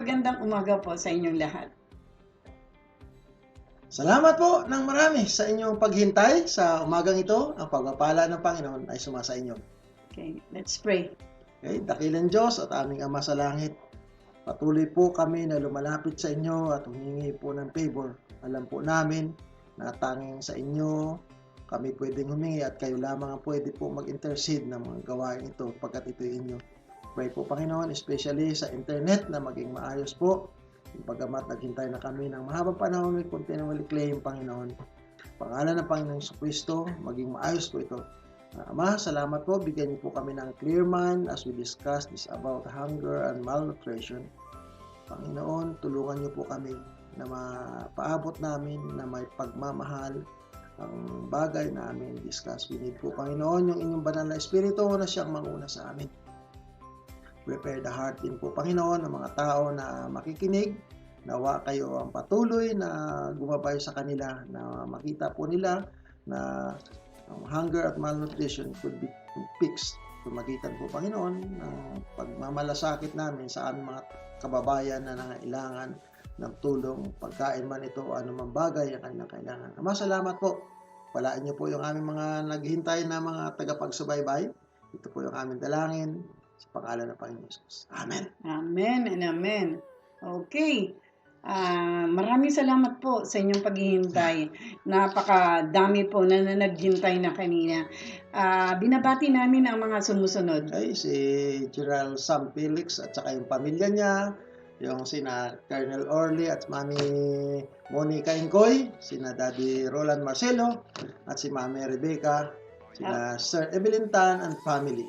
magandang umaga po sa inyong lahat. Salamat po ng marami sa inyong paghintay sa umagang ito. Ang pagpapala ng Panginoon ay sumasa inyo. Okay, let's pray. Okay, dakilang Diyos at aming Ama sa Langit, patuloy po kami na lumalapit sa inyo at humingi po ng favor. Alam po namin na tanging sa inyo kami pwedeng humingi at kayo lamang ang pwede po mag-intercede ng mga gawain ito pagkat ito inyo. Pray po Panginoon, especially sa internet na maging maayos po. Pagamat naghintay na kami ng mahabang panahon, we continually claim, Panginoon. Pangalan ng Panginoong Kristo, maging maayos po ito. Ama, salamat po. Bigyan niyo po kami ng clear mind as we discuss this about hunger and malnutrition. Panginoon, tulungan niyo po kami na mapaabot namin na may pagmamahal ang bagay na amin discuss. We need po, Panginoon, yung inyong banal na espiritu na siyang manguna sa amin. Prepare the heart din po, Panginoon, ng mga tao na makikinig. Nawa kayo ang patuloy na gumabay sa kanila, na makita po nila na ang hunger at malnutrition could be fixed. Tumagitan po, Panginoon, ng pagmamalasakit namin sa aming mga kababayan na nangailangan ng tulong, pagkain man ito o anumang bagay ang kanilang kailangan. Ama, salamat po. Palaan niyo po yung aming mga naghihintay na mga tagapagsubaybay. Ito po yung aming dalangin. Sa pangalan ng Panginoon Jesus. Amen. Amen and amen. Okay. Maraming salamat po sa inyong paghihintay. Napakadami po na naghintay na kanina. Binabati namin ang mga sumusunod. Okay, si Gerald Sam Felix at saka yung pamilya niya, yung sina Colonel Orly at Mami Monica Incoy, sina Daddy Roland Marcelo, at si Mami Rebecca, sina Sir Evelyn Tan and family.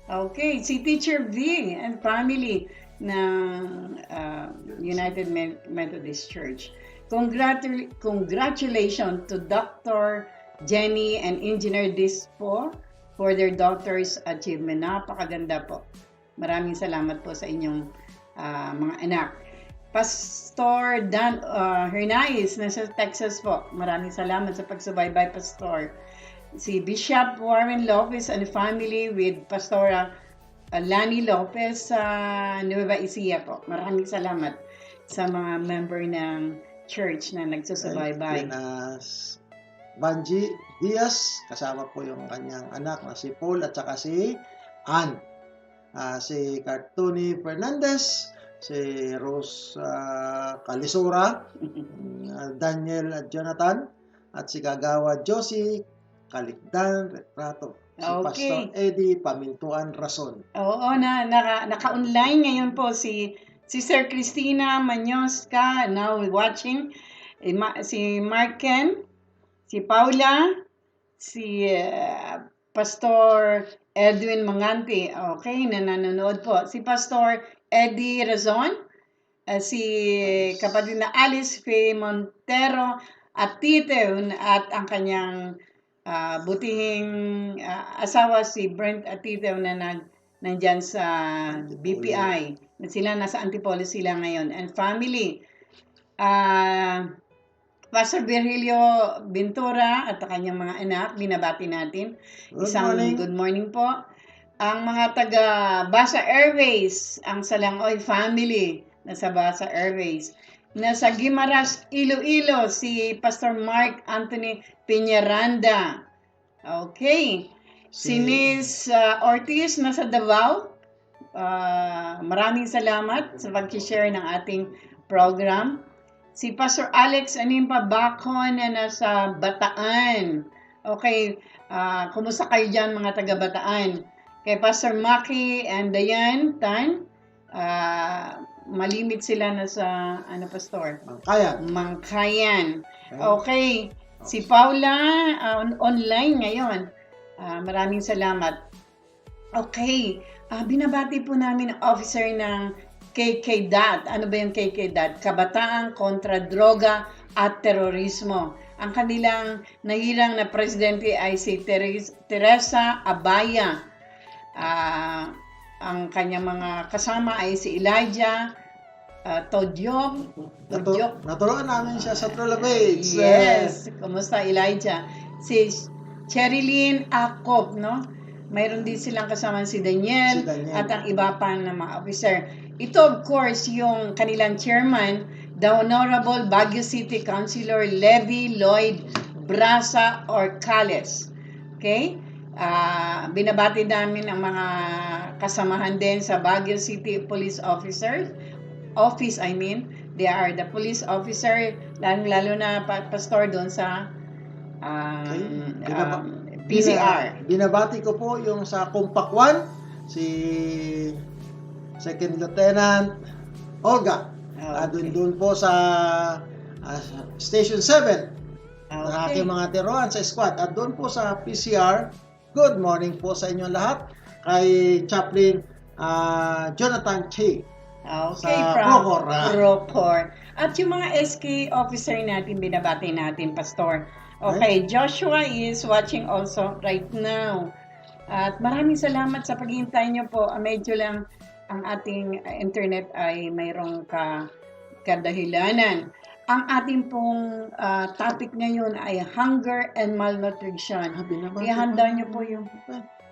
Okay, si Teacher V and family ng United Methodist Church. Congratulations to Dr. Jenny and Engineer Dispo for their daughter's achievement. Napakaganda po. Maraming salamat po sa inyong mga anak. Pastor Dan Hernais, nasa Texas po. Maraming salamat sa pagsubaybay, Pastor. Si Bishop Warren Lopez and family with Pastora Lani Lopez sa Nueva Ecija po. Maraming salamat sa mga member ng church na nagsusubaybay. Banji Diaz, kasama po yung kanyang anak na si Paul at saka si Ann. Si Cartoni Fernandez, si Rose Calisura, Daniel at Jonathan, at si Kagawa Josie Kalikdan Retrato. Si Okay. Pastor Eddie Pamintuan Rason. Oo, naka-online ngayon po si Sister Cristina Manyoska, now watching. Si Mark Ken, si Paula, si Pastor Edwin Mangante, okay, na nanonood po. Si Pastor Eddie Razon, si kapatid na Alice Faye Montero, at Tite, at ang kanyang butihing asawa si Brent Atitew na nandyan sa BPI. Sila nasa Antipolis sila ngayon. And family, Pastor Virgilio Ventura at kanyang mga anak, binabati natin. Good morning po. Ang mga taga Basa Airways, ang Salangoy family nasa Basa Airways. Nasa Guimaras, Iloilo, si Pastor Mark Anthony Peñaranda. Okay. Si Miss Ortiz nasa Davao. Maraming salamat sa pag-share ng ating program. Si Pastor Alex Animpa Bacon na nasa Bataan. Okay. Kumusta kayo dyan mga taga Bataan? Kay Pastor Maki and Diane Tan. Malimit sila na sa Pastor? Mangkayan. Okay. Si Paula online ngayon. Maraming salamat. Okay. Binabati po namin ang officer ng KKDAT. Ano ba yung KKDAT? Kabataan kontra Droga at Terorismo. Ang kanilang nahirang na presidente ay si Teresa Abaya. Ang kanyang mga kasama ay si Elijah Todyok. Naturuan namin siya sa Trolabades. Yes. Kumusta Elijah? Si Cherilyn Akop, no? Mayroon din silang kasama si Daniel at ang iba pa ng mga officer. Ito of course yung kanilang chairman, the Honorable Baguio City Councilor Levy Lloyd Brasa Orcales. Okay? Binabati namin ang mga kasamahan din sa Baguio City Police Officers. They are the police officer, lalo na pastor doon sa PCR. Binabati ko po yung sa Compact 1, si Second Lieutenant Olga. Doon po sa Station 7. Ang aking mga tiruan sa squad. At doon po sa PCR, good morning po sa inyo lahat. Kay Chaplain Jonathan Che. Okay, from Procor. At yung mga SK officer natin, binabati natin, Pastor. Okay, Joshua is watching also right now. At maraming salamat sa paghihintay nyo po. Medyo lang ang ating internet ay mayroong kadahilanan. Ang ating pong topic ngayon ay hunger and malnutrition. Ihanda nyo po yung...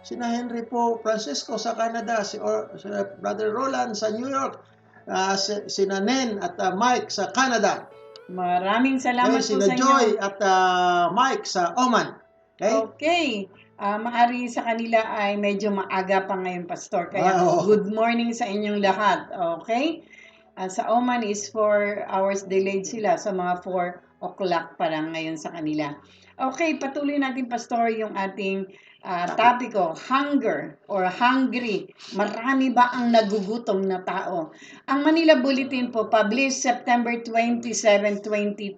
Sina Henry po Francisco sa Canada, si Brother Roland sa New York, sina Nen at Mike sa Canada. Maraming salamat po sa inyo. Sina Joy at Mike sa Oman. Okay. Maari sa kanila ay medyo maaga pa ngayon, Pastor. Kaya good morning sa inyong lahat. Okay? Sa Oman is 4 hours delayed sila. Sa mga 4 o'clock pa lang ngayon sa kanila. Okay, patuloy natin, Pastor, yung ating topiko, hunger or hungry. Marami ba ang nagugutom na tao? Ang Manila Bulletin po, published September 27, 2020,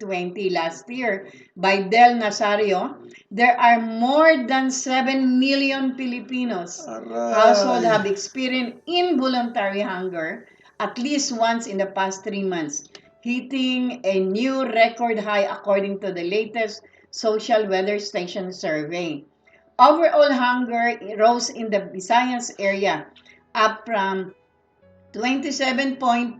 last year, by Del Nazario, there are more than 7 million Filipinos households have experienced involuntary hunger at least once in the past 3 months, hitting a new record high according to the latest Social Weather Station survey. Overall hunger rose in the Visayas area, up from 27.2%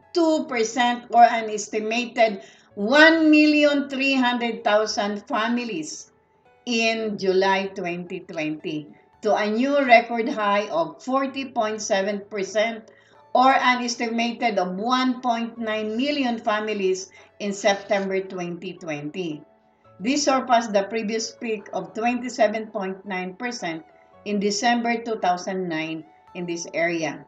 or an estimated 1,300,000 families in July 2020 to a new record high of 40.7% or an estimated of 1.9 million families in September 2020. This surpassed the previous peak of 27.9% in December 2009 in this area.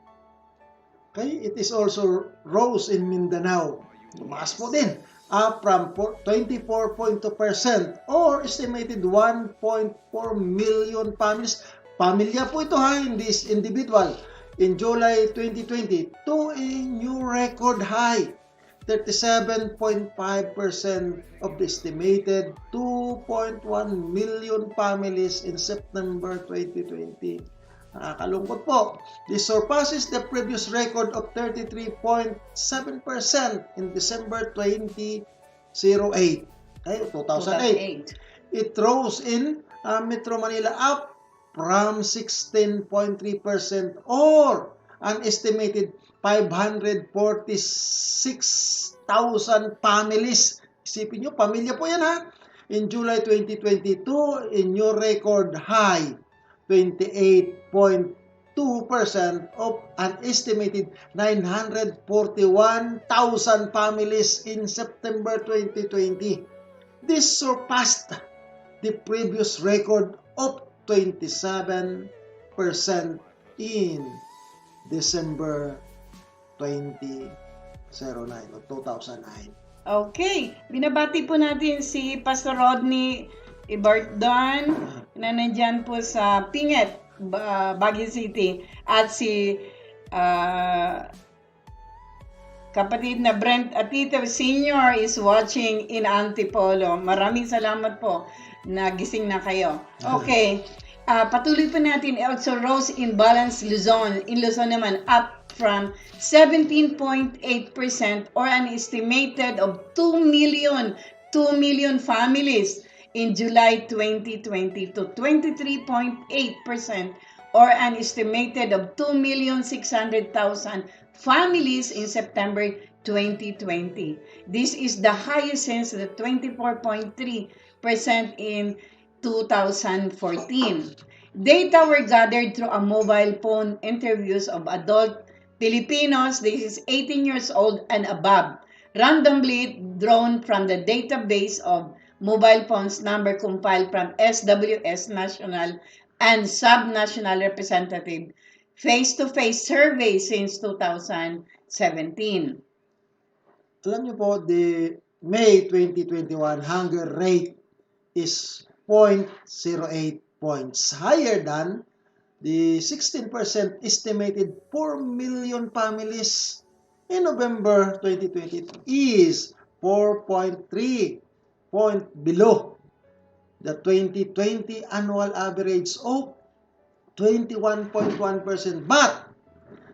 Okay, it is also rose in Mindanao. Tumaas po din, up from 24.2% or estimated 1.4 million families. Pamilya po ito hindi individual. In July 2020 to a new record high. 37.5% of the estimated 2.1 million families in September 2020. Nakakalungkot po. This surpasses the previous record of 33.7% in December 2008. Okay, 2008. It rose in Metro Manila up from 16.3% or an estimated 546,000 families. Isipin nyo, pamilya po yan In July 2022, a new record high, 28.2% of an estimated 941,000 families in September 2020. This surpassed the previous record of 27% in December 2009 o 2009. Okay, binabati po natin si Pastor Rodney Ibardon na nandyan po sa Pinget, Baguio City, at si kapatid na Brent Atito Sr. is watching in Antipolo. Maraming salamat po, nagising na kayo. Okay, patuloy po natin. Also rose in Balance Luzon. In Luzon naman, up from 17.8% or an estimated of 2 million families in July 2020 to 23.8% or an estimated of 2,600,000 families in September 2020. This is the highest since the 24.3% in 2014. Data were gathered through a mobile phone interviews of adult Filipinos, this is 18 years old and above, randomly drawn from the database of mobile phones number compiled from SWS national and sub-national representative face-to-face survey since 2017. Alam niyo po, the May 2021 hunger rate is 0.08 points higher than the 16% estimated 4 million families in November 2020 is 4.3 point below the 2020 annual average of 21.1%, but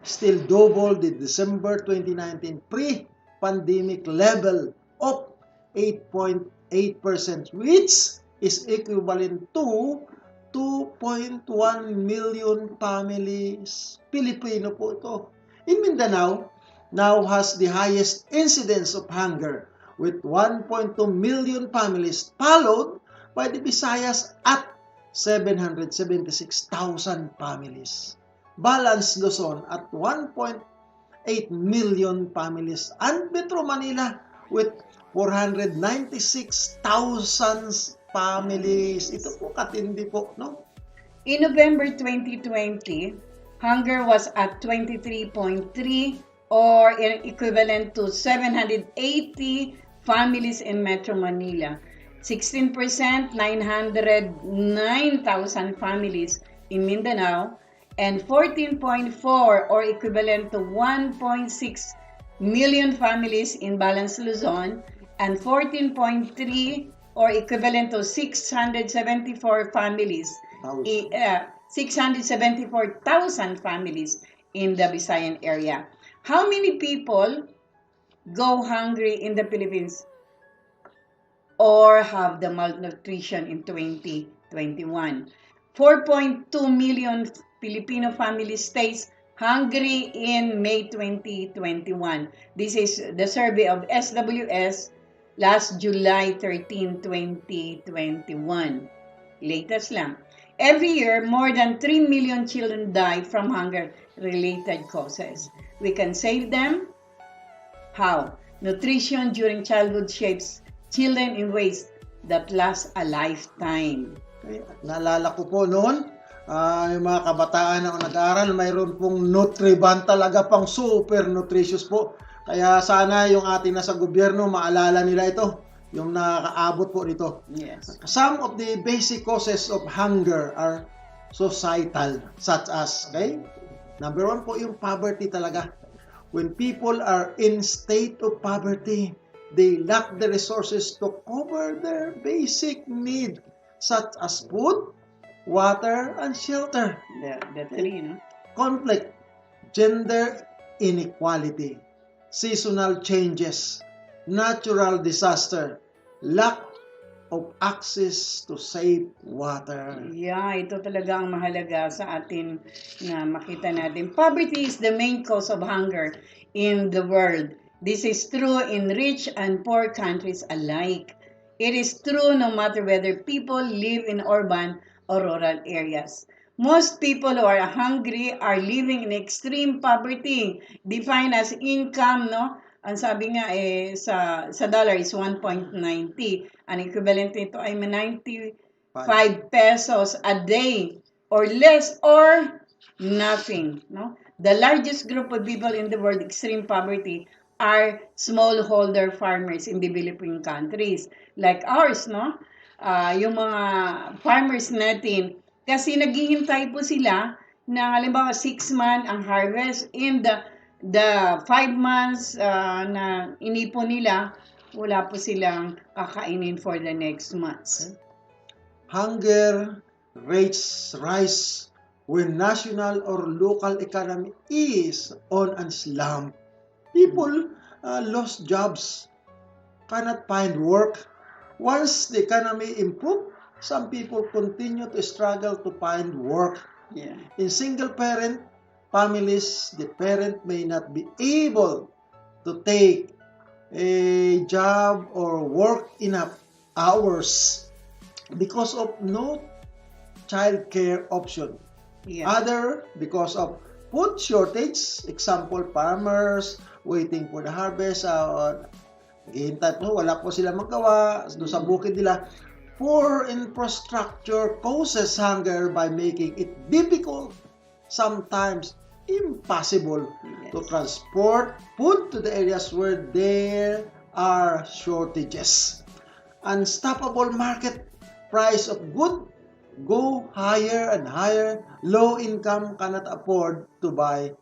still double the December 2019 pre-pandemic level of 8.8%, which is equivalent to 2.1 million families. Pilipino po ito. In Mindanao, now has the highest incidence of hunger with 1.2 million families, followed by the Visayas at 776,000 families. Balance Luzon at 1.8 million families, and Metro Manila with 496,000 families. Ito po katindi po, no? In November 2020, hunger was at 23.3 or equivalent to 780 families in Metro Manila. 16%, 909,000 families in Mindanao, and 14.4 or equivalent to 1.6 million families in Balance Luzon, and 14.3 or equivalent to 674 families, 674,000 families in the Visayan area. How many people go hungry in the Philippines or have the malnutrition in 2021? 4.2 million Filipino families stays hungry in May 2021. This is the survey of SWS last July 13, 2021. Latest lang. Every year, more than 3 million children die from hunger-related causes. We can save them. How? Nutrition during childhood shapes children in ways that last a lifetime. Okay. Naalala ko po noon, yung mga kabataan na nag-aaral, mayroon pong Nutriban talaga pang super nutritious po. Kaya sana yung ating nasa gobyerno, maalala nila ito, yung nakakaabot po nito. Yes. Some of the basic causes of hunger are societal, such as, okay? Number one po yung poverty talaga. When people are in state of poverty, they lack the resources to cover their basic need, such as food, water, and shelter. The three, no? Conflict, gender inequality, seasonal changes, natural disaster, lack of access to safe water. Yeah, ito talaga ang mahalaga sa atin na makita natin. Poverty is the main cause of hunger in the world. This is true in rich and poor countries alike. It is true no matter whether people live in urban or rural areas. Most people who are hungry are living in extreme poverty, defined as income, no? Ang sabi nga sa dollar is 1.90. Ang equivalent nito ay 95 pesos a day or less or nothing, no? The largest group of people in the world extreme poverty are smallholder farmers in developing countries like ours, no? Yung mga farmers natin, kasi naghihintay po sila na halimbawa 6 months ang harvest, in the 5 months na inipon nila, wala po silang kakainin for the next months. Hunger rates rise when national or local economy is on a slump. People lost jobs, cannot find work. Once the economy improves, some people continue to struggle to find work. Yeah. In single-parent families, the parent may not be able to take a job or work enough hours because of no child care option. Yeah. Other because of food shortage, example, farmers waiting for the harvest, hihintay po, wala po sila magawa doon sa bukid nila. Poor infrastructure causes hunger by making it difficult, sometimes impossible, to transport food to the areas where there are shortages. Unstoppable market price of good go higher and higher. Low income cannot afford to buy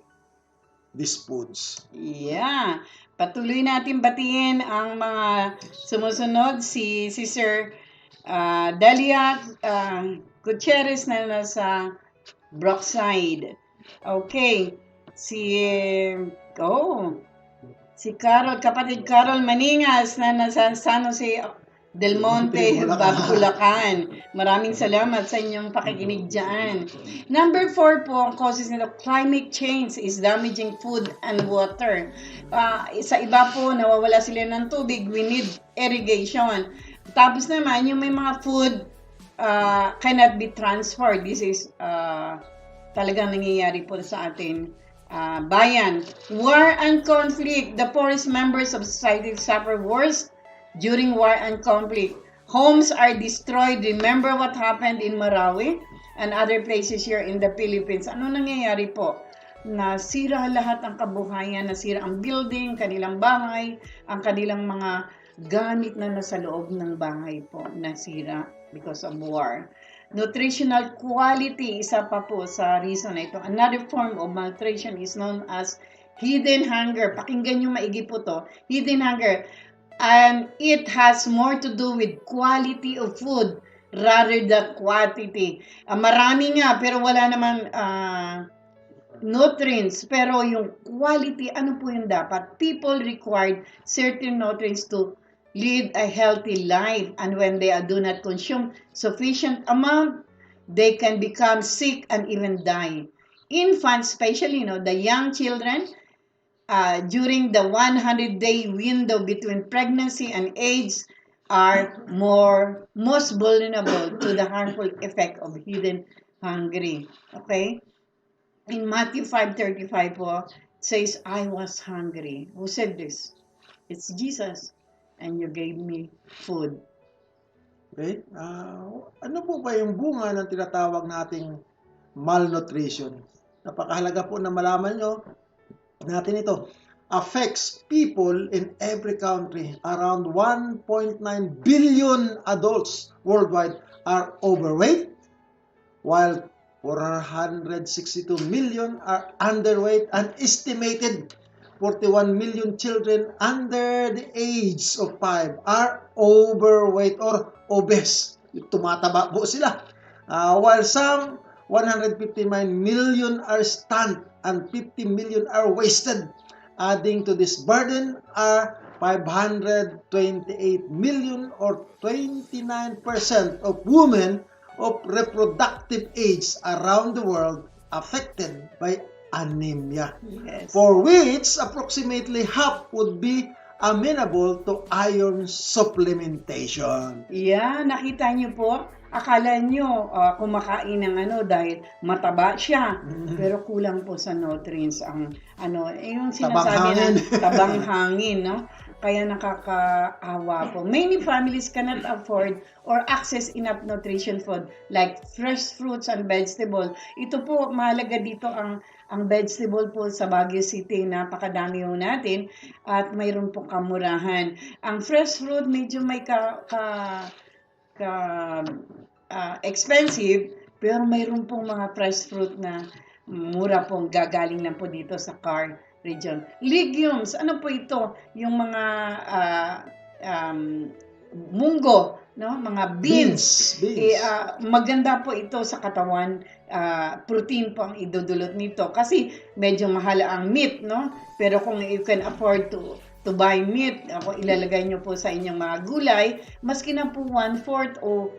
these foods. Yeah. Patuloy natin batiin ang mga sumusunod, si Sir Dalia Gutierrez na nasa Brookside. Okay. Si Carol, kapatid Carol Maningas na nasa San Jose Del Monte, Bulacan. Maraming salamat sa inyong pakikinig dyan. Number 4 po, ang causes nito, climate change is damaging food and water. Sa iba po, nawawala sila ng tubig, we need irrigation. Tapos naman, yung may mga food cannot be transferred. This is talagang nangyayari po sa atin. Bayan. War and conflict. The poorest members of society suffer worst during war and conflict. Homes are destroyed. Remember what happened in Marawi and other places here in the Philippines. Ano nangyayari po? Nasira lahat ang kabuhayan, nasira ang building, kanilang bahay, ang kanilang mga gamit na nasa loob ng bahay po, nasira because of war. Nutritional quality, isa pa po sa reason na ito. Another form of malnutrition is known as hidden hunger. Pakinggan nyo maigi po to. Hidden hunger. And it has more to do with quality of food rather than quantity. Marami nga, pero wala naman nutrients. Pero yung quality, ano po yung dapat? People required certain nutrients to lead a healthy life. And when they do not consume sufficient amount, they can become sick and even die. Infants, especially, the young children, during the 100-day window between pregnancy and age are most vulnerable to the harmful effect of hidden hungry. Okay? In Matthew 5:35 po, it says, I was hungry. Who said this? It's Jesus. And you gave me food. Okay? Ano po ba yung bunga ng tinatawag nating malnutrition? Napakahalaga po na malaman nyo natin ito. Affects people in every country. Around 1.9 billion adults worldwide are overweight, while 462 million are underweight, and estimated 41 million children under the age of 5 are overweight or obese. Tumataba po sila. While some 159 million are stunned and 50 million are wasted. Adding to this burden are 528 million or 29% of women of reproductive age around the world affected by anemia, Yes. for which approximately half would be amenable to iron supplementation. Yeah, nakita niyo po, akala niyo kumakain ng dahil mataba siya, pero kulang po sa nutrients ang yung sinasabi na tabang hangin, no? Kaya nakakaawa po. Many families cannot afford or access enough nutrition food like fresh fruits and vegetable. Ito po, mahalaga dito ang vegetable po sa Baguio City, napakadami ho natin at mayroon pong kamurahan. Ang fresh fruit medyo may expensive, pero mayroon pong mga fresh fruit na mura pong gagaling na po dito sa Car region. Legumes, ano po ito? Yung mga munggo, no? Mga beans. Maganda po ito sa katawan. Protein po ang idudulot nito kasi medyo mahal ang meat, no? Pero kung you can afford to buy meat, ilalagay nyo po sa inyong mga gulay, maski na po 1/4 o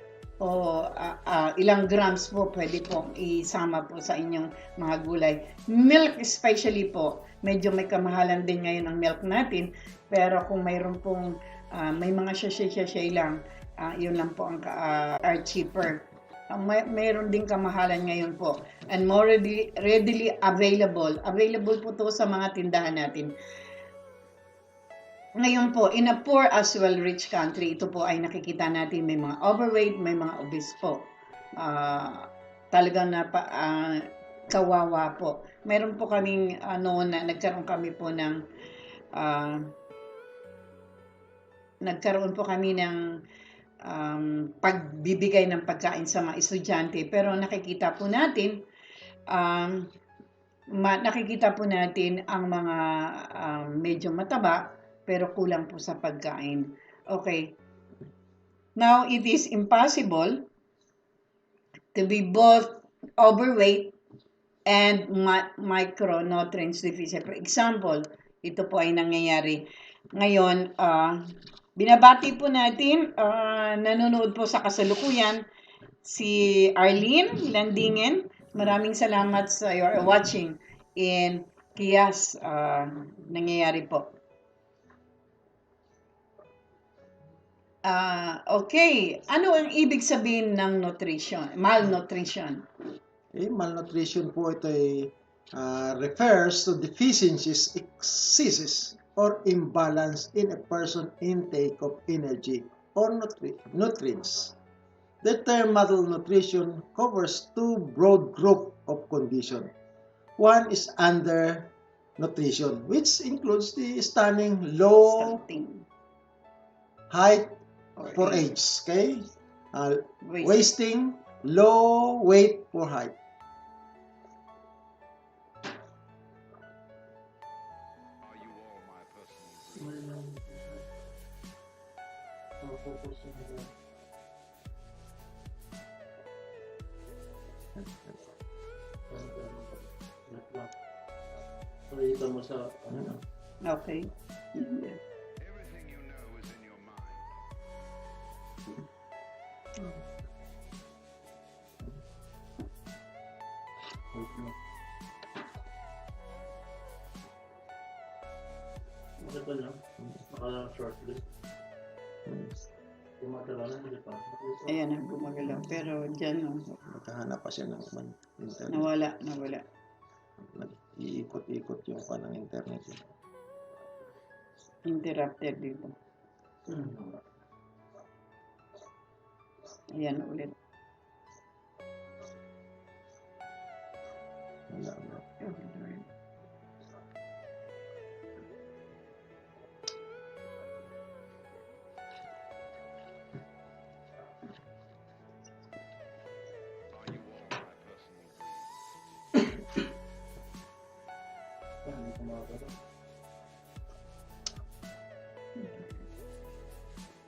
ilang grams po pwede po isama po sa inyong mga gulay. Milk especially po, medyo may kamahalan din ngayon ang milk natin, pero kung mayroon pong may mga sachet lang, yun lang po ang are cheaper. Mayroon din kamahalan ngayon po. And more readily available. Available po to sa mga tindahan natin. Ngayon po, in a poor as well rich country, ito po ay nakikita natin may mga overweight, may mga obese po. Talagang kawawa po. Meron po kaming noon na nagkaroon po kami ng pagbibigay ng pagkain sa mga estudyante, pero nakikita po natin ang mga medyo mataba pero kulang po sa pagkain. Okay. Now, it is impossible to be both overweight and micronutrients deficient. For example, ito po ay nangyayari. Ngayon, binabati po natin, nanonood po sa kasalukuyan, si Arlene Landingen. Maraming salamat sa your watching in Kiyas. Nangyayari po. Okay, ano ang ibig sabihin ng malnutrition? Malnutrition po ito ay refers to deficiencies, excesses, or imbalance in a person's intake of energy or nutrients. The term malnutrition covers two broad groups of conditions. One is undernutrition, which includes the stunting low height for age, okay? Wasting, low weight for height. Okay. Everything you know is in your mind. Ito lang, naka-shortlist. Gumagalaw na, hindi pa. Ayan ang gumagalaw. Pero dyan, Naghahanap pa siya ng internet. nawala. Nag-iikot-ikot yung ng internet. Interrupted dito. Ayan ulit. Wala.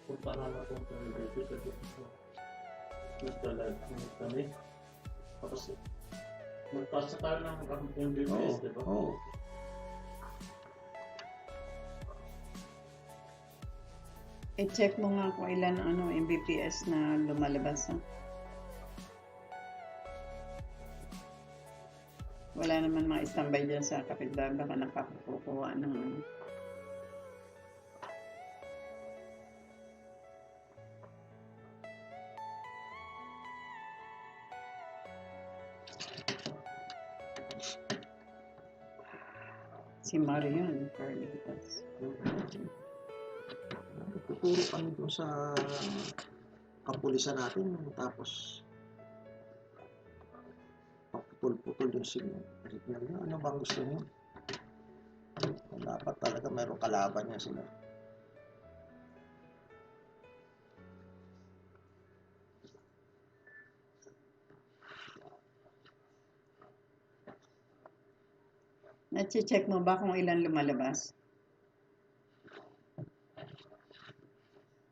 Punta na na itong dito sa dito. Nagdalag kami. Tapos, magpasa tayo ng MBBS, di ba? Oo. I-check mo nga kung ilan Mbps na lumalabas. Wala naman mga standby dyan sa kapitbahay. Baka nakakukuha ng si Marian Carlitos. Tuturo kami doon sa kapulisan natin, tapos paputol-putol yung signal. Ano bang gusto niyo? Dapat talaga mayroong kalaban niya sila. Nache-check mo ba kung ilan lumalabas?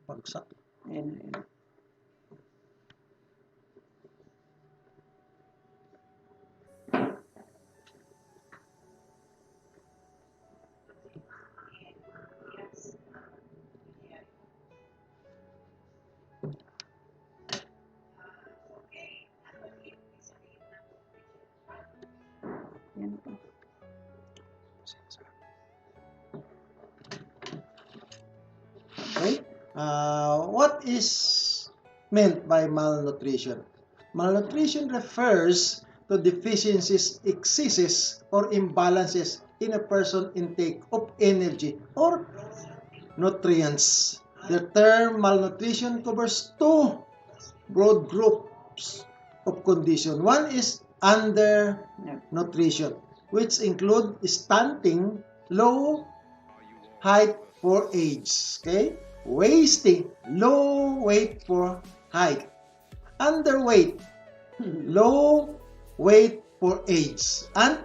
Bagsak. Ayan. Yan po. Okay? What is meant by malnutrition? Malnutrition refers to deficiencies, excesses, or imbalances in a person's intake of energy or nutrients. The term malnutrition covers two broad groups of condition. One is undernutrition, which include stunting, low height for age, okay? Wasting, low weight for height. Underweight, low weight for age. And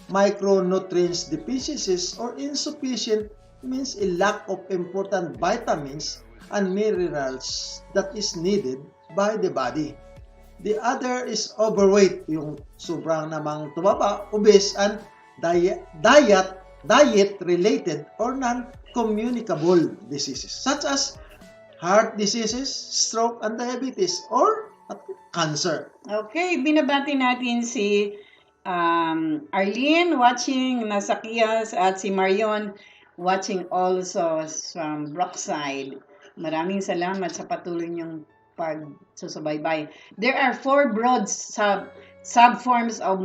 micronutrients deficiencies or insufficient means a lack of important vitamins and minerals that is needed by the body. The other is overweight, yung sobrang namang tumaba, obese, and diet-related or non-communicable diseases such as heart diseases, stroke, and diabetes, or cancer. Okay, binabati natin si Arlene watching nasa Kias at si Marion watching also from Brookside. Maraming salamat sa patuloy niyong pagsusubaybay. There are 4 broad subforms of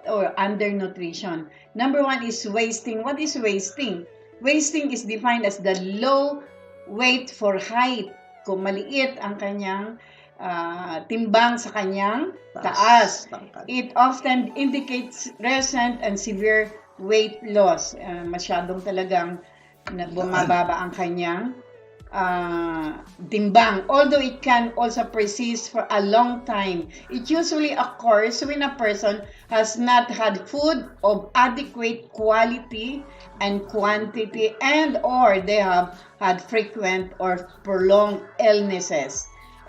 or undernutrition. Number 1 is wasting. What is wasting? Wasting is defined as the low weight for height. Kung maliit ang kanyang timbang sa kanyang taas. It often indicates recent and severe weight loss. Masyadong talagang bumababa ang kanyang timbang. Although it can also persist for a long time, it usually occurs when a person has not had food of adequate quality and quantity and or they have had frequent or prolonged illnesses.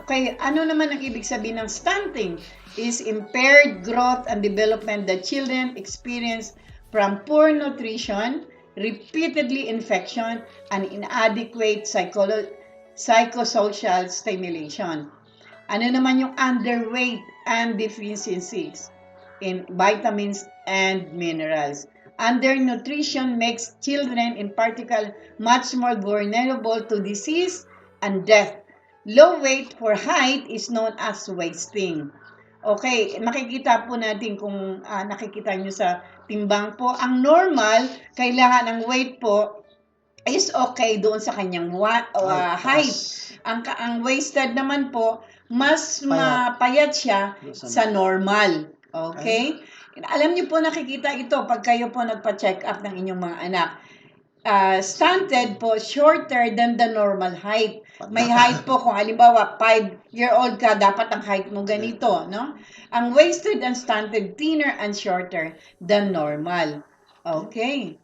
Okay, ano naman ang ibig sabihin ng stunting? Is impaired growth and development that children experience from poor nutrition, repeatedly infection, and inadequate psychosocial stimulation. Ano naman yung underweight and deficiencies in vitamins and minerals? Undernutrition makes children in particular much more vulnerable to disease and death. Low weight for height is known as wasting. Okay, makikita po natin kung nakikita nyo sa timbang po. Ang normal, kailangan ng weight po is okay doon sa kanyang height. Ang wasted naman po, mas mapayat siya sa normal. Okay? Alam niyo po nakikita ito pag kayo po nagpa-check up ng inyong mga anak. Stunted po, shorter than the normal height. May height po, kung halimbawa 5-year-old ka, dapat ang height mo ganito, no? Ang wasted and stunted, thinner and shorter than normal. Okay.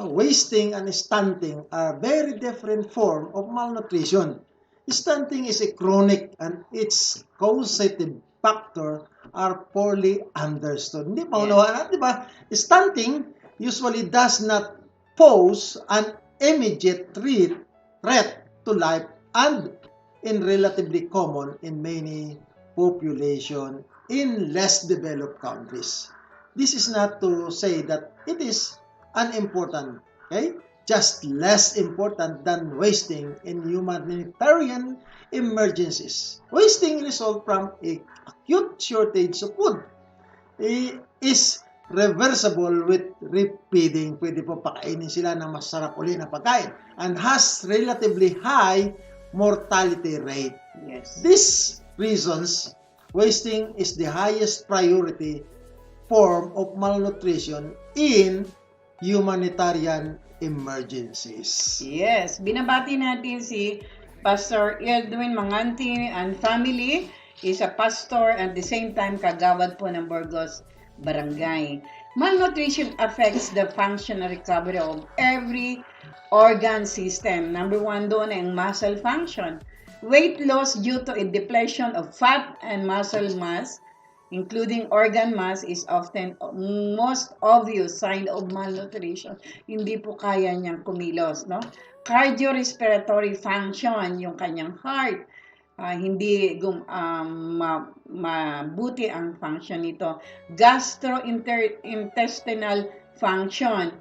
Wasting and stunting are very different form of malnutrition. Stunting is a chronic and its causative factor are poorly understood. Hindi maunawaan, di ba? Stunting usually does not pose an immediate threat to life and in relatively common in many population in less developed countries. This is not to say that it is unimportant, okay? Just less important than wasting in humanitarian emergencies. Wasting result from a acute shortage of food. Is reversible with repeating. Pwede po pakainin sila ng masarap uli na pagkain and has relatively high mortality rate. Yes. These reasons, wasting is the highest priority form of malnutrition in humanitarian emergencies. Yes. Binabati natin si Pastor Edwin Manganti and family. Is a pastor at the same time kagawad po ng Burgos Barangay. Malnutrition affects the function and recovery of every organ system. Number 1 doon ay ang muscle function. Weight loss due to a depletion of fat and muscle mass, including organ mass, is often most obvious sign of malnutrition. Hindi po kaya niyang kumilos, no? Cardiorespiratory function, yung kanyang heart, hindi mabuti ang function nito. Gastrointestinal function,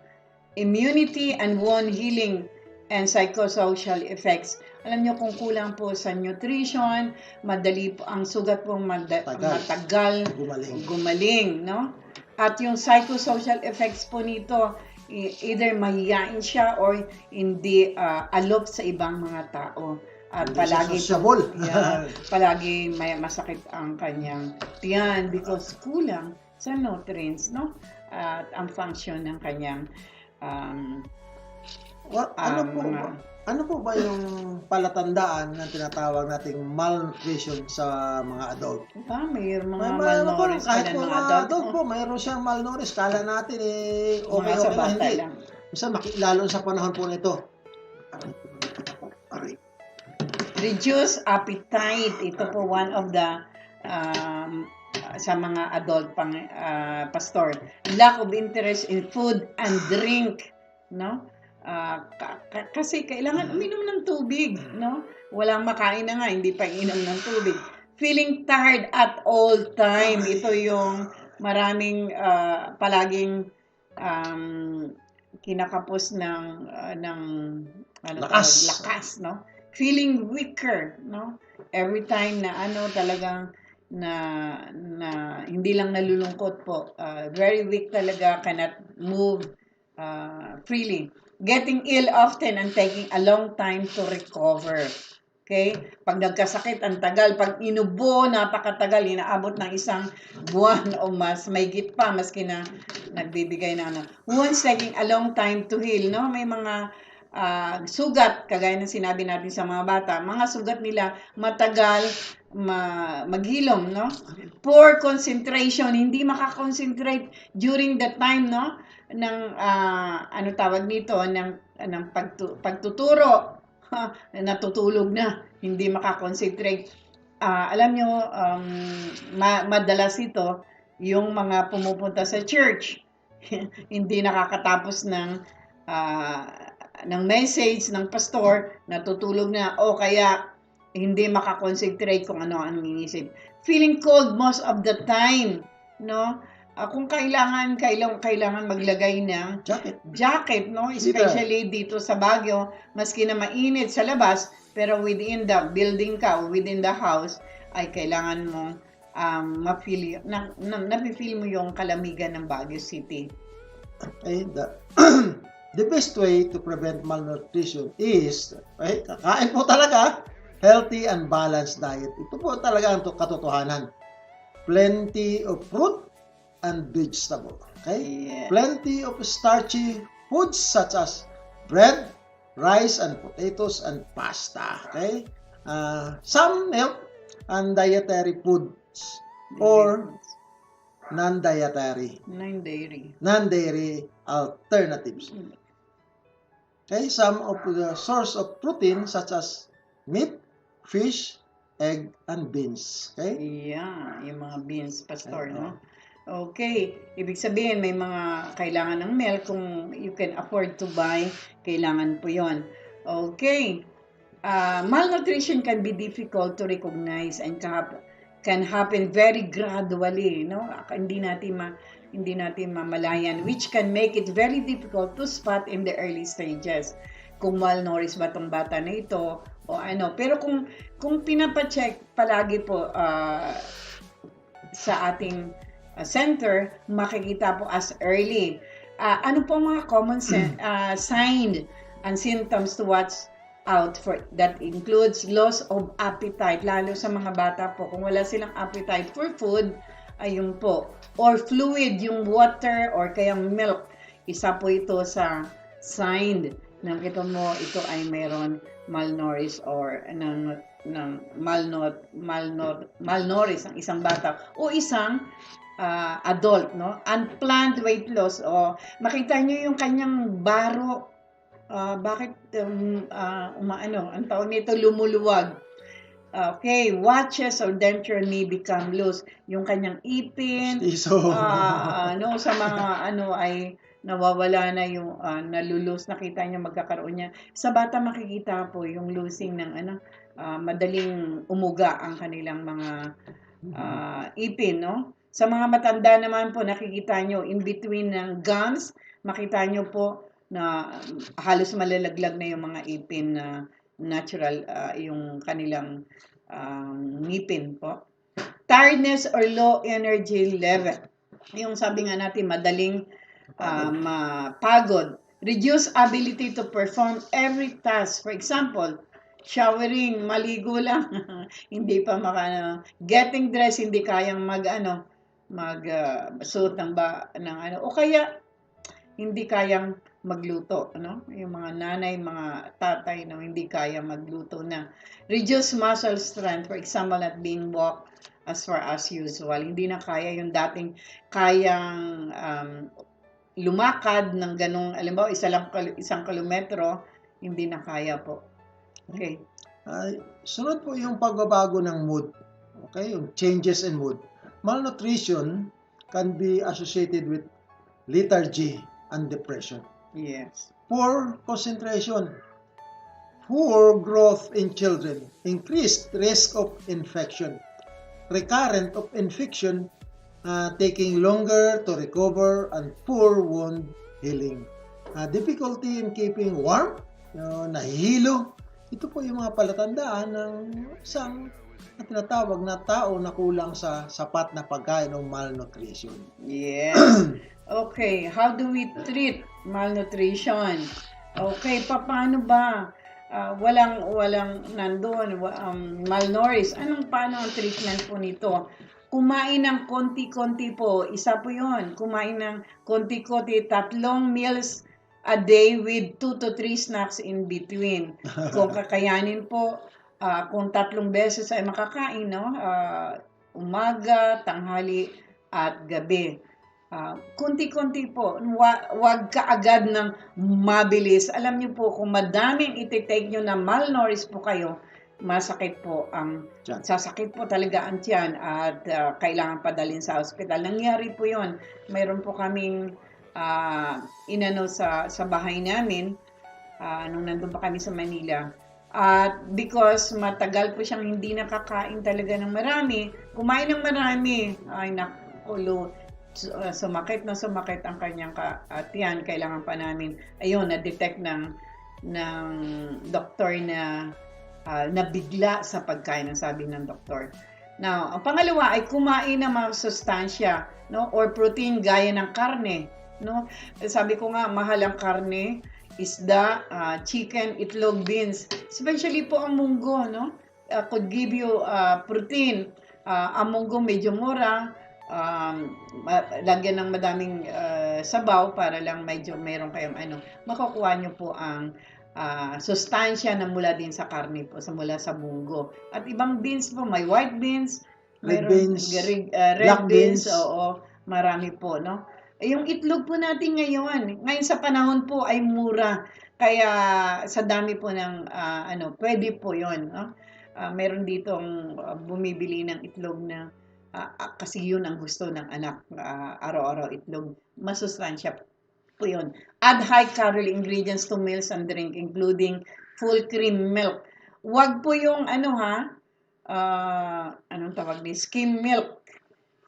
immunity and wound healing, and psychosocial effects. Alam nyo kung kulang po sa nutrition, madali po, ang sugat po matagal gumaling, no? At yung psychosocial effects po nito, either mahiyain siya or hindi alok sa ibang mga tao. At palagi palagi may masakit ang kanyang tiyan because kulang sa nutrients, no? At ang function ng kanyang ano po ba yung palatandaan na tinatawag nating malnutrition sa mga adult? Mayroon mga malnourished kahit ng mga mga adult. adult po, mayroon siyang malnourished. Kala natin okay Mga sa lang, bata hindi. lang. Lalo sa panahon po nito. Reduce appetite. Ito po one of the sa mga adult pastor. Lack of interest in food and drink, no? Kasi kailangan uminom ng tubig, no? Walang makain na nga, hindi pa inom ng tubig. Feeling tired at all time. Ito yung maraming palaging kinakapos ng lakas, no? Feeling weaker, no? Every time na talagang na hindi lang nalulungkot po, very weak talaga, cannot move freely. Getting ill often and taking a long time to recover. Okay? Pag nagkasakit, ang tagal. Pag inubo, napakatagal. Inaabot ng isang buwan o mas. May git pa, maski na nagbibigay na Once taking a long time to heal, no? May mga sugat, kagaya ng sinabi natin sa mga bata. Mga sugat nila, matagal maghilom, no? Poor concentration, hindi makakonsentrate during the time, no? Ng tawag nito, ng pagtuturo. Natutulog na, hindi makakonsentrate. Alam nyo, madalas ito, yung mga pumupunta sa church, hindi nakakatapos ng message ng pastor, natutulog na, o kaya hindi makakonsentrate kung ano ang inisip. Feeling cold most of the time, no? Kung kailangan maglagay ng jacket, no? Especially dito sa Baguio, maski na mainit sa labas, pero within the building ka, within the house, ay kailangan mong napifeel mo yung kalamigan ng Baguio City. The best way to prevent malnutrition is, kakain po talaga, healthy and balanced diet. Ito po talaga ang katotohanan. Plenty of fruit and vegetable. Okay? Yeah. Plenty of starchy foods such as bread, rice and potatoes and pasta. Okay? Some milk and dietary foods or non-dairy alternatives. Okay? Some of the source of protein such as meat, fish, egg, and beans. Okay? Yeah, yung mga beans, pastor, no? Okay, ibig sabihin may mga kailangan ng milk, kung you can afford to buy, kailangan po yon. Okay, malnutrition can be difficult to recognize and can happen very gradually, no? Hindi natin mamalayan, which can make it very difficult to spot in the early stages. Kung malnourished ba tong bata na ito o ano. Pero kung pinapacheck palagi po sa ating center, makikita po as early. Ano po mga common sign and symptoms to watch out for? That includes loss of appetite, lalo sa mga bata po. Kung wala silang appetite for food, ayun po. Or fluid, yung water or kayang milk. Isa po ito sa sign ng ito mo, ito ay mayroon malnourished or malnourished ang isang bata o isang adult, no? Unplanned weight loss, makita nyo yung kanyang baro, bakit ang tawag nito, lumuluwag. Okay, watches or denture may become loose, yung kanyang ipin, sa mga ay nawawala na yung nalulus, nakita niya magkakaroon niya. Sa bata makikita po yung losing ng madaling umuga ang kanilang mga ipin, no? Sa mga matanda naman po, nakikita nyo, in between ng gums, makita nyo po na halos malalaglag na yung mga ipin natural yung kanilang ngipin po. Tiredness or low energy level. Yung sabi nga natin, madaling mapagod. Reduce ability to perform every task. For example, showering, maligo lang, hindi pa getting dressed, hindi kayang suot o kaya hindi kayang magluto, no? Yung mga nanay, mga tatay, no, hindi kaya magluto na. Reduce muscle strength, for example, not being walk as far as usual. Hindi na kaya yung dating kayang lumakad ng ganong, alam mo, isang kilometro, hindi na kaya po. Okay. Sunod po yung pagbabago ng mood. Okay, yung changes in mood. Malnutrition can be associated with lethargy and depression. Yes. Poor concentration, poor growth in children, increased risk of infection, recurrent of infection, taking longer to recover, and poor wound healing. Difficulty in keeping warm, nahihilo. Ito po yung mga palatandaan ng isang tinatawag na tao na kulang sa sapat na pagkain o malnutrition. Yes. Okay, how do we treat malnutrition? Okay, paano ba? Walang nandoon, malnourished. Paano ang treatment po nito? Kumain ng konti-konti po. Isa po yun. Kumain ng konti-konti, 3 meals a day with 2 to 3 snacks in between. Kung kakayanin po, kung 3 beses ay makakain, no? Umaga, tanghali, at gabi. Kunti-kunti po. Huwag kaagad ng mabilis. Alam niyo po, kung madaming iti-take nyo na malnourished po kayo, masakit po sasakit po talaga ang tiyan at kailangan padalhin sa ospital. Nangyari po yon. Mayroon po kaming sa bahay namin nung nandun pa kami sa Manila. At because matagal po siyang hindi nakakain talaga ng marami, kumain ng marami, ay nakulo, sumakit ang kanyang tiyan. Kailangan pa namin, na-detect ng doktor na nabigla sa pagkain, ang sabi ng doktor. Now, ang pangalawa ay kumain ng mga sustansya, no, or protein gaya ng karne, no. Sabi ko nga, mahal ang karne, isda, chicken, itlog, beans, especially po ang munggo, no. Could give you protein. Ang munggo medyo mura, lagyan ng madaming sabaw para lang medyo meron kayong makukuha nyo po ang sustansya na mula din sa karne po, mula sa munggo. At ibang beans po, may white beans, red beans, red beans, oo, marami po, no? Yung itlog po natin ngayon sa panahon po ay mura, kaya sa dami po ng pwede po yon, no? Meron ditong bumibili ng itlog na kasi yun ang gusto ng anak, araw-araw itlog, masustansya po yun. Add high-calorie ingredients to meals and drink, including full cream milk. Wag po yung anong tawag ni skim milk.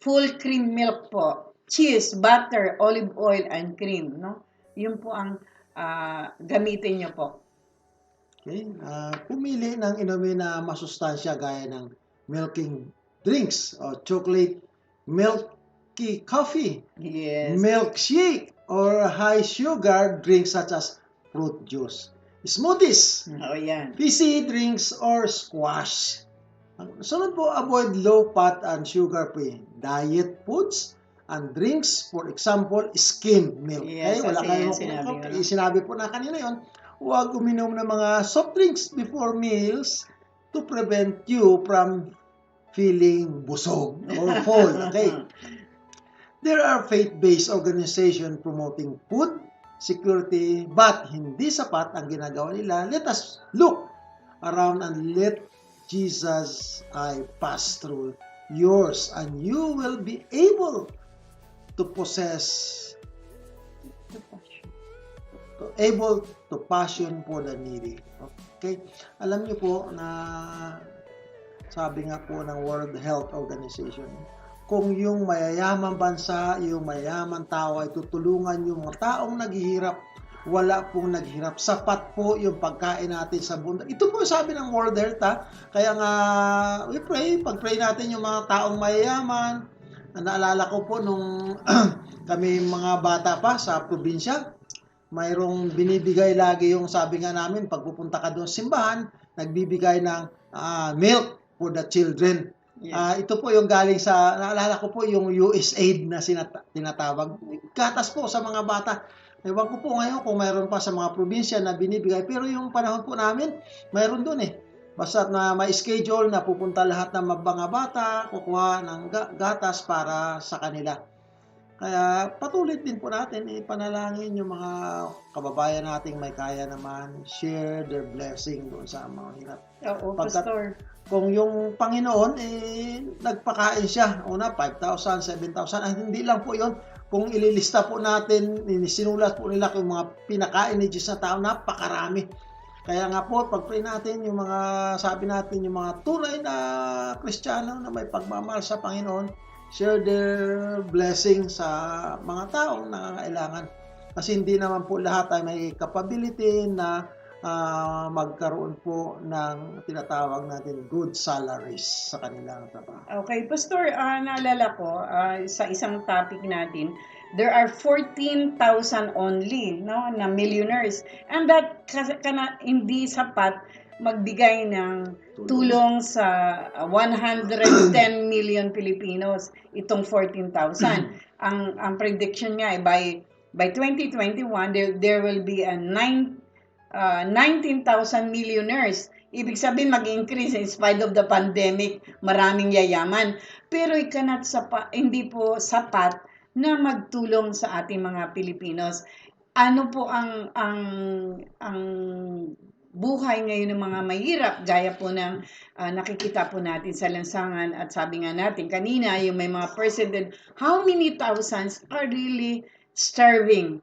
Full cream milk po. Cheese, butter, olive oil, and cream, no? Yun po ang gamitin nyo po. Okay. Pumili ng inumin na masustansya gaya ng milking drinks o chocolate, milky coffee, yes, milkshake, or high sugar drinks such as fruit juice, smoothies, yan, fizzy drinks, or squash. Sunod po, avoid low fat and sugar free diet foods and drinks, for example, skim milk. Yes, wala kayong sinabi po na kanina yon. Huwag uminom ng mga soft drinks before meals to prevent you from feeling busog or full. Okay. There are faith-based organizations promoting food security, but hindi sapat ang ginagawa nila. Let us look around and let Jesus' eye pass through yours, and you will be able to passion for the needy. Okay? Alam niyo po na sabi nga po ng World Health Organization, kung yung mayayamang bansa, yung mayayamang tao ay tutulungan yung mga taong naghihirap wala pong naghirap. Sapat po yung pagkain natin sa mundo. Ito po sabi ng World Health, ha? Kaya nga, we pray, pag-pray natin yung mga taong mayayaman. Naalala ko po nung kami mga bata pa sa probinsya, mayroong binibigay lagi yung sabi nga namin, pag pupunta ka doon sa simbahan, nagbibigay ng milk for the children. Yes. Ito po yung galing sa, naalala ko po yung USAID na tinatawag. Gatas po sa mga bata. Ewan ko po ngayon kung mayroon pa sa mga probinsya na binibigay. Pero yung panahon po namin, mayroon doon eh. Basta na may schedule na pupunta lahat ng mga bata, kukuha ng gatas para sa kanila. Kaya patuloy din po natin ipanalangin yung mga kababayan nating may kaya naman, share their blessing doon sa mga hirap. Oo, Pagkat- Pastor. Kung yung Panginoon, nagpakain siya, una 5,000, 7,000, hindi lang po yon. Kung ililista po natin, sinulat po nila kung mga pinakain ni Jesus na tao, napakarami. Kaya nga po, pag-pray natin, yung mga, sabi natin, yung mga tunay na Kristiyano na may pagmamahal sa Panginoon, share their blessing sa mga taong nangangailangan. Kasi hindi naman po lahat ay may capability na magkaroon po ng tinatawag natin good salaries sa kanilang trabaho. Okay, Pastor, naalala ko sa isang topic natin, there are 14,000 only, no, na millionaires. And that hindi sapat magbigay ng tulong sa 110 million Filipinos, itong 14,000. ang prediction nga ay by 2021 there will be a 19,000 millionaires. Ibig sabihin, mag-increase in spite of the pandemic, maraming yayaman. Pero hindi po sapat na magtulong sa ating mga Pilipinos. Ano po ang buhay ngayon ng mga mahirap, gaya po ng nakikita po natin sa lansangan, at sabi nga natin kanina, yung may mga percentage, how many thousands are really starving?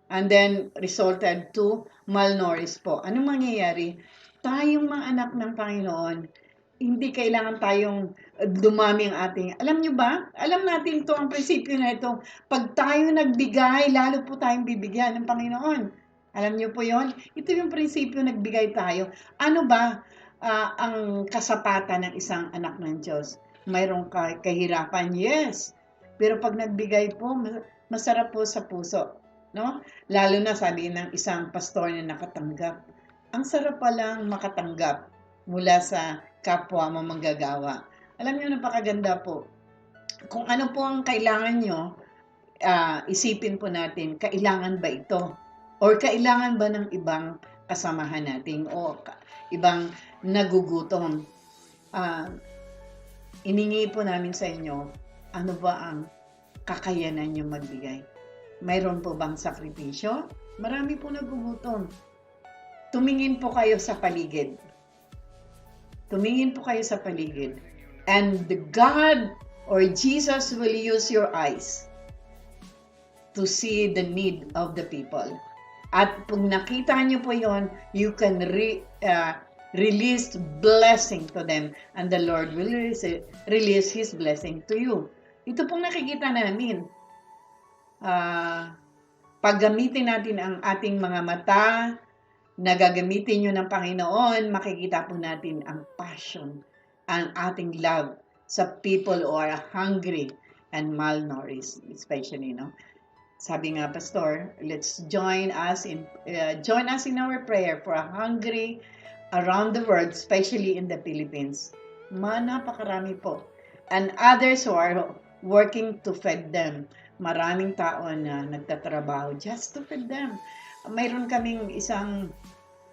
And then resulted to malnourished po. Anong mangyayari? Tayong mga anak ng Panginoon, hindi kailangan tayong dumami ang ating. Alam nyo ba? Alam natin to ang prinsipyo na ito. Pag tayo nagbigay, lalo po tayong bibigyan ng Panginoon. Alam nyo po yon? Ito yung prinsipyo, nagbigay tayo. Ano ba ang kasapatan ng isang anak ng Diyos? Mayroong kahirapan? Yes. Pero pag nagbigay po, masarap po sa puso. No? Lalo na sabi ng isang pastor na nakatanggap, ang sarap palang makatanggap mula sa kapwa mo manggagawa. Alam niyo, napakaganda po. Kung ano po ang kailangan nyo, isipin po natin, kailangan ba ito? Or kailangan ba ng ibang kasamahan natin? O ibang nagugutom? Iningi po namin sa inyo, ano ba ang kakayanan nyo magbigay? Mayroon po bang sakripisyo? Marami po nagugutom. Tumingin po kayo sa paligid. Tumingin po kayo sa paligid. And God or Jesus will use your eyes to see the need of the people. At pag nakita nyo po yon, you can release blessing to them. And the Lord will release His blessing to you. Ito pong nakikita namin. Paggamitin natin ang ating mga mata, nagagamitin nyo ng Panginoon, makikita po natin ang passion, ang ating love sa people who are hungry and malnourished, especially, no? Sabi nga, Pastor, let's join us in our prayer for a hungry around the world, especially in the Philippines. Napakarami po. And others who are working to feed them. Maraming tao na nagtatrabaho just to feed them. Mayroon kaming isang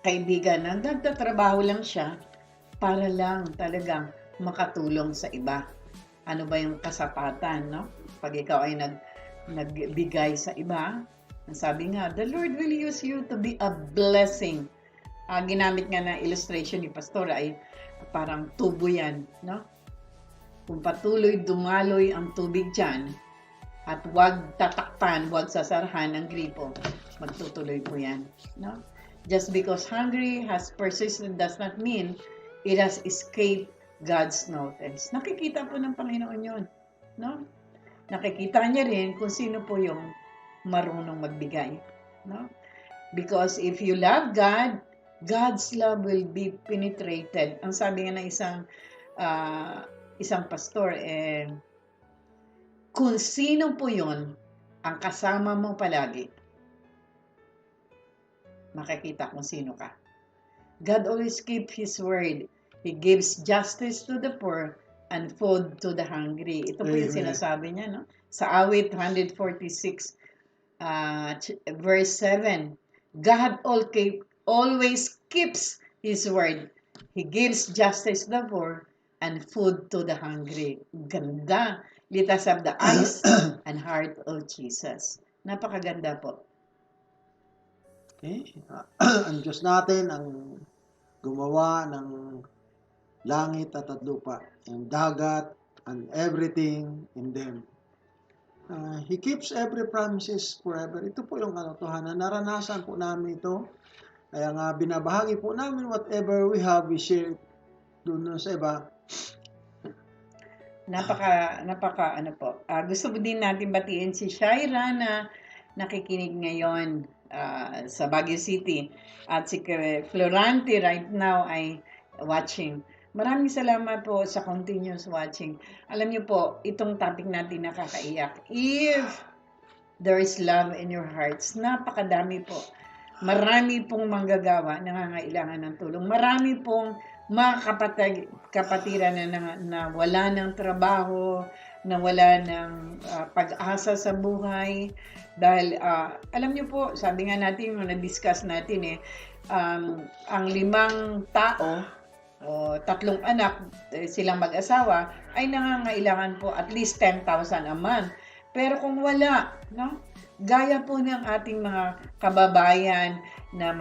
kaibigan na nagtatrabaho lang siya para lang talagang makatulong sa iba. Ano ba yung kasapatan, no? Pag ikaw ay nagbigay sa iba, sabi nga, the Lord will use you to be a blessing. Ginamit nga na illustration ni Pastor ay parang tubo yan, no? Kung patuloy dumaloy ang tubig dyan, at wag tatakpan, wag sasarhan ng gripo, magtutuloy po yan. No? Just because hungry has persisted does not mean it has escaped God's notice. Nakikita po ng Panginoon yun. No? Nakikita niya rin kung sino po yung marunong magbigay. No? Because if you love God, God's love will be penetrated. Ang sabi nga ng isang pastor, kung sino po yun ang kasama mo palagi, makikita kung sino ka. God always keeps His word. He gives justice to the poor and food to the hungry. Ito po yung Amen. sinasabi niya, no? Sa awit 146, verse 7. God always keeps His word. He gives justice to the poor and food to the hungry. Ganda. Let us have the eyes and heart of Jesus. Napakaganda po. Okay? Ang Diyos natin ang gumawa ng langit at lupa, and dagat, and everything in them. He keeps every promises forever. Ito po yung katotohanan. Naranasan po namin ito. Kaya nga binabahagi po namin whatever we have, we share doon sa iba. Napaka ano po. Gusto mo din natin batiin si Shaira na nakikinig ngayon sa Baguio City, at si Florante right now ay watching. Maraming salamat po sa continuous watching. Alam niyo po, itong topic natin nakakaiyak. If there is love in your hearts, napakadami po. Marami pong manggagawa, nangangailangan ng tulong. Marami pong mga kapatiran na wala ng trabaho, na wala ng pag-asa sa buhay. Dahil, alam niyo po, sabi nga natin, na-discuss natin ang 5 tao, o 3 anak, silang mag-asawa, ay nangangailangan po at least 10,000 a month. Pero kung wala, no? Gaya po ng ating mga kababayan na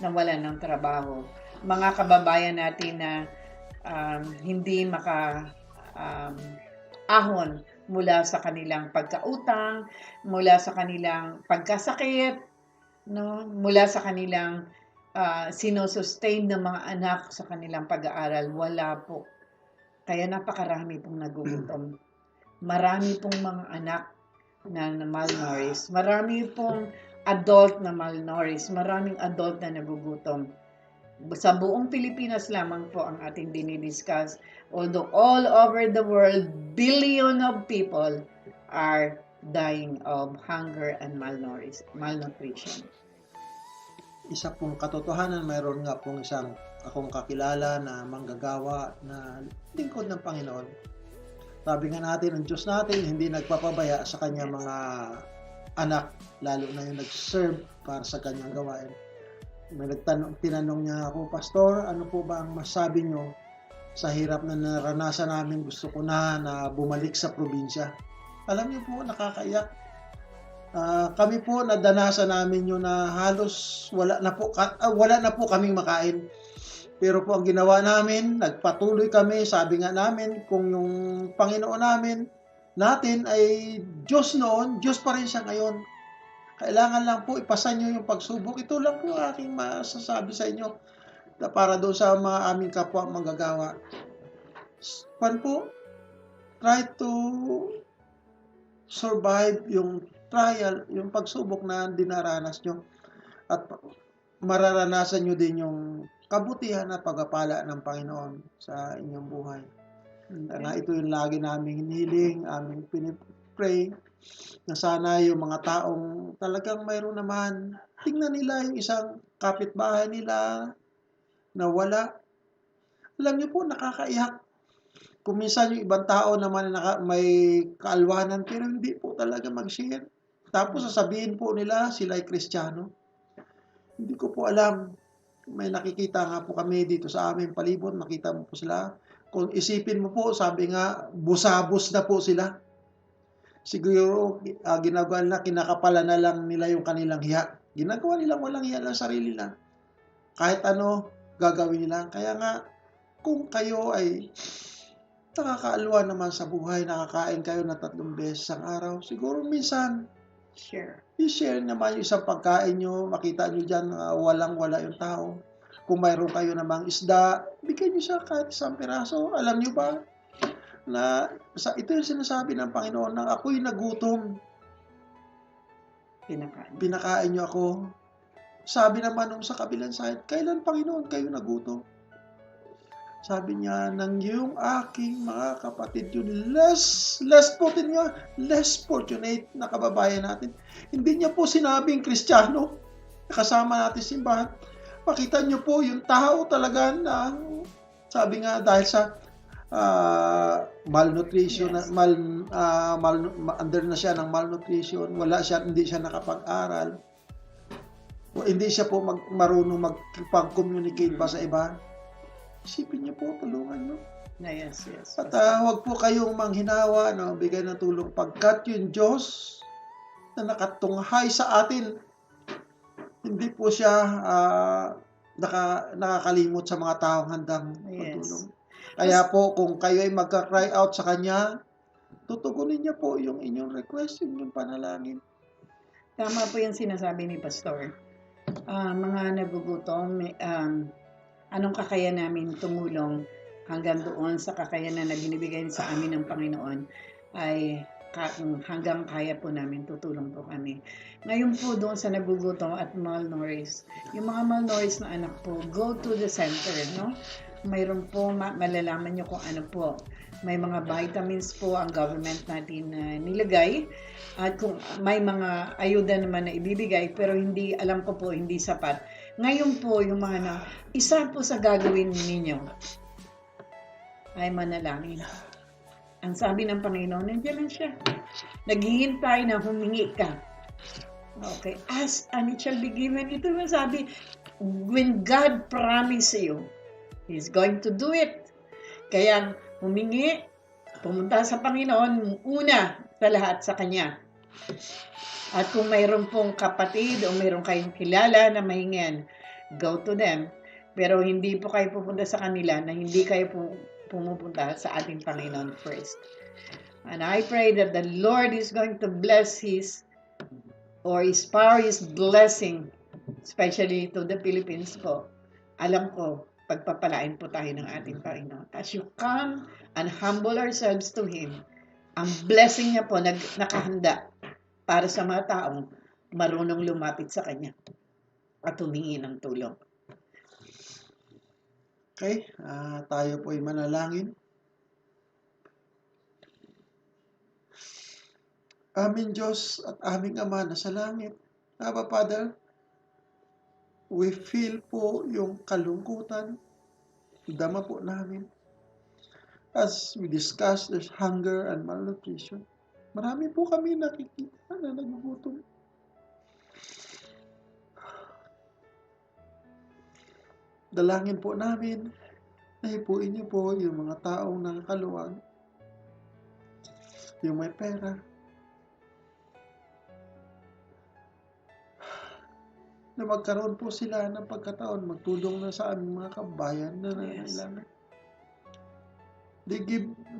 nawalan ng trabaho. Mga kababayan natin na hindi ahon mula sa kanilang pagkautang, mula sa kanilang pagkasakit, no? Mula sa kanilang sinosustain ng mga anak sa kanilang pag-aaral. Wala po. Kaya napakarami pong nagugutom. Marami pong mga anak na malnourished. Marami pong adult na malnourished. Maraming adult na nagugutom. Sa buong Pilipinas lamang po ang ating dinidiscuss. Although all over the world, billion of people are dying of hunger and malnutrition. Isa pong katotohanan, mayroon nga pong isang akong kakilala na manggagawa na lingkod ng Panginoon. Sabi nga natin, ang Diyos natin hindi nagpapabaya sa kanyang mga anak, lalo na yung nag-serve para sa kanyang gawain. May tinanong niya ako, Pastor, ano po ba ang masabi nyo sa hirap na naranasan namin? Gusto ko na bumalik sa probinsya. Alam niyo po, nakakaiyak. Kami po, nadanasan namin yun na halos wala na po kaming makain. Pero po ang ginawa namin, nagpatuloy kami, sabi nga namin, kung yung Panginoon natin ay Diyos noon, Diyos pa rin siya ngayon. Kailangan lang po ipasan nyo yung pagsubok. Ito lang po aking masasabi sa inyo na para doon sa mga aming kapwa manggagawa. Try to survive yung trial, yung pagsubok na dinaranas nyo. At mararanasan nyo din yung kabutihan at pagpapala ng Panginoon sa inyong buhay. Okay. Ito yung lagi naming hinihiling, aming pinipray, na sana yung mga taong talagang mayroon naman, tingnan nila yung isang kapitbahay nila na wala. Alam niyo po, nakakaiyak. Kung minsan yung ibang tao naman may kaalwanan, pero hindi po talaga mag-share. Tapos sasabihin po nila, sila ay Kristiyano. Hindi ko po alam. May nakikita nga po kami dito sa aming palibot, makita mo po sila. Kung isipin mo po, sabi nga, busabos na po sila. Siguro, ginagawa nila, kinakapala na lang nila yung kanilang hiya. Ginagawa nilang walang hiya lang sarili nila. Kahit ano, gagawin nila. Kaya nga, kung kayo ay nakakaalwa naman sa buhay, nakakain kayo na 3 beses ang araw, siguro minsan, i-share naman yung isang pagkain nyo, makita nyo dyan walang-wala yung tao. Kung mayroon kayo namang isda, bigyan nyo siya kahit 1 piraso. Alam nyo ba, na ito yung sinasabi ng Panginoon na ako'y nagutom. pinakain niyo ako. Sabi naman nung sa kabilang side, kailan Panginoon kayo nagutom? Sabi niya, nang yung aking mga kapatid, yung less fortunate na kababayan natin. Hindi niya po sinabing Kristiyano, kasama natin simbahan. Makita niyo po yung tao talaga na, sabi nga dahil sa malnutrition, Yes. under na siya ng malnutrition, hindi siya nakapag-aral, o hindi siya po marunong magpag-communicate pa sa iba. Isipin niyo po, tulungan niyo. Yes. At huwag po kayong manghinawa, no, bigay ng tulong. Pagkat yung Diyos na nakatunghay sa atin, hindi po siya nakakalimot sa mga taong handang magtulong. Kaya po, kung kayo ay magka-cry out sa Kanya, tutugunin niya po yung inyong request, yung panalangin. Tama po yung sinasabi ni Pastor. Mga nagugutom, anong kakayahan namin tumulong hanggang doon sa kakayanan na binibigay sa amin ng Panginoon ay hanggang kaya po namin, tutulong po kami. Ngayon po doon sa nagugutom at malnourished, yung mga malnourished na anak po, go to the center, no? Mayroon po, malalaman nyo kung ano po. May mga vitamins po ang government natin na nilagay. At kung may mga ayuda naman na ibibigay, pero hindi, alam ko po, hindi sapat. Ngayon po, yung mga isa po sa gagawin ninyo ay manalangin. Ang sabi ng Panginoon, nandiyan lang siya. Naghihintay na humingi ka. Okay, ask and it shall be given. Ito yung sabi, when God promise you, He's going to do it. Kaya humingi, pumunta sa Panginoon, una sa lahat sa Kanya. At kung mayroon pong kapatid o mayroon kayong kilala na mahingian, go to them. Pero hindi po kayo pupunta sa kanila na hindi kayo pumupunta sa ating Panginoon first. And I pray that the Lord is going to bless His power, His blessing, especially to the Philippines po. Alam ko, pagpapalain po tayo ng ating Panginoon. As you come and humble ourselves to Him, ang blessing niya po nakahanda para sa mga taong marunong lumapit sa Kanya at humingi ng tulong. Okay, tayo po ay manalangin. Aming Diyos at aming Ama na sa langit, Abba Father, we feel po yung kalungkutan, dama po namin. As we discuss, there's hunger and malnutrition. Marami po kami nakikita na nagugutom. Dalangin po namin na hipuin niyo po yung mga taong nakakaluwag, yung may pera, na magkaroon po sila ng pagkataon magtulong na sa aming mga kabayan na nangangailangan.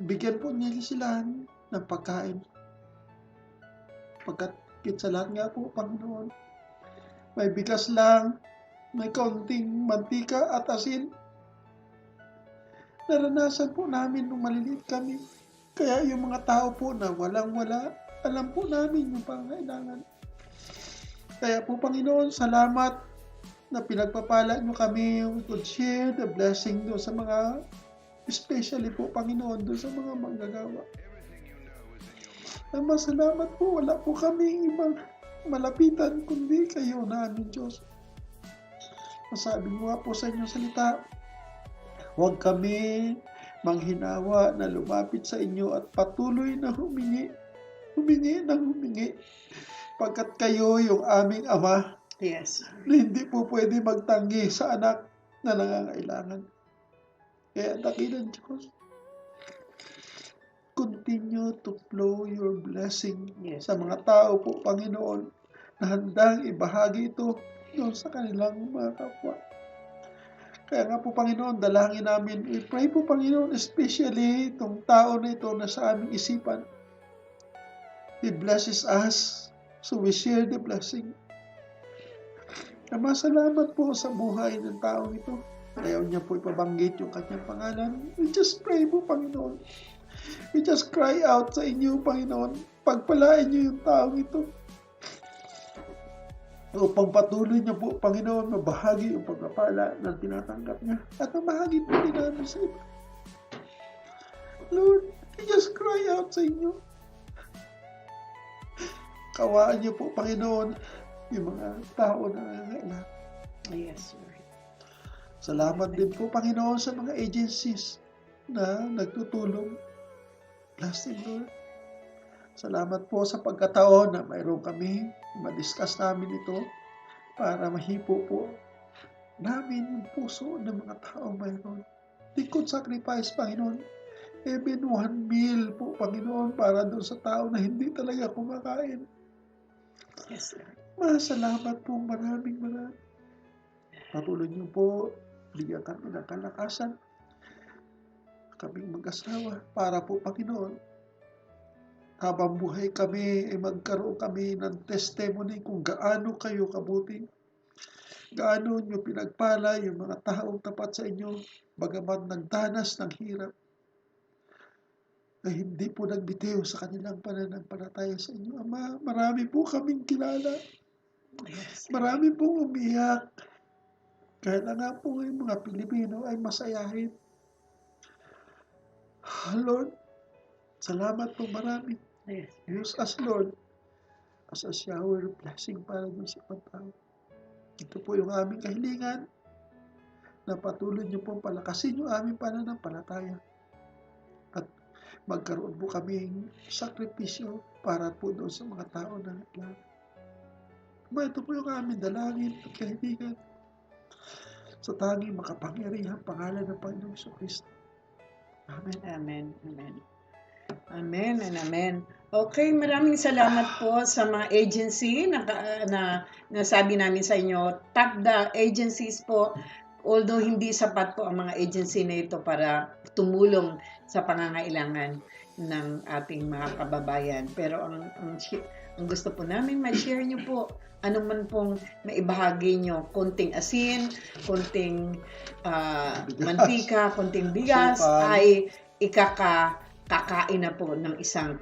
Bigyan po nila sila ng pagkain. Pagkat sa lahat nga po, Panginoon, may bigas lang, may kaunting mantika at asin. Naranasan po namin nung maliliit kami. Kaya yung mga tao po na walang-wala, alam po namin yung pangailangan. Kaya po, Panginoon, salamat na pinagpapala nyo kami. We could share the blessing doon sa mga, especially po, Panginoon, doon sa mga manggagawa. Ama, salamat po. Wala po kami ibang malapitan kundi kayo na aming Diyos. Masabi mo nga po sa inyong salita, huwag kami manghinawa na lumapit sa inyo at patuloy na humingi pagkat kayo yung aming Ama. Yes. Na hindi po pwede magtanggi sa anak na nangangailangan. Kaya dakilang Diyos, continue to flow your blessing sa mga tao po, Panginoon, na handang ibahagi ito doon sa kanilang mga kapwa. Kaya nga po, Panginoon, dalangin namin. We pray po, Panginoon, especially itong tao na ito na sa aming isipan. He blesses us, so we share the blessing. Ama, salamat po sa buhay ng taong ito. Ayaw niya po ipabanggit yung kanyang pangalan. We just pray po, Panginoon. We just cry out sa inyo, Panginoon. Pagpalain niyo yung taong ito. upang patuloy niya po, Panginoon, mabahagi yung pagpapala na tinatanggap niya at mabahagi po din namin sa iba. Lord, I just cry out sa inyo. Kawaan niyo po, Panginoon, yung mga tao na nangangailangan. Yes, Lord. Salamat din po, Panginoon, sa mga agencies na nagtutulong. Blessing, Lord. Salamat po sa pagkataon na mayroon kami, ma-discuss namin ito para mahipo po namin yung puso ng mga taong mayroon. They could sacrifice, Panginoon, even 1 meal po, Panginoon, para doon sa tao na hindi talaga kumakain. Yes, Lord. Masalamat po, maraming. Patuloy niyo po, bigyan kami ng kalakasan, kaming mag-asawa, para po, Panginoon, habang buhay kami, ay magkaroon kami ng testimony kung gaano kayo kabuti, gaano nyo pinagpala yung mga taong tapat sa inyo, bagamat nagdanas ng hirap, ay hindi po nagbitiw sa kanilang pananampalataya sa inyo. Ama, marami po kaming kilala. Yes, Marami pong umiyak. Kaya na nga po yung mga Pilipino ay masayahin. Lord, salamat po marami. yes. Use us, Lord, as a shower of blessing para dun sa pagtao. Ito po yung aming kahilingan na patuloy niyo pong palakasin yung aming pananampalataya. At magkaroon po kaming sakripisyo para po doon sa mga tao na naglalang. Ito po yung aming dalangin at kahilingan sa tanging makapangyarihang pangalan ng Panginoong Kristo. Amen. Amen. Amen. Amen and amen. Okay, maraming salamat po sa mga agency na sabi namin sa inyo. Tap the agencies po. Although hindi sapat po ang mga agency na ito para tumulong sa pangangailangan ng ating mga kababayan. Pero ang gusto po namin ma-share nyo po, ano man pong maibahagi nyo, konting asin, konting mantika, konting bigas, Sipal. ay kakain na po ng isang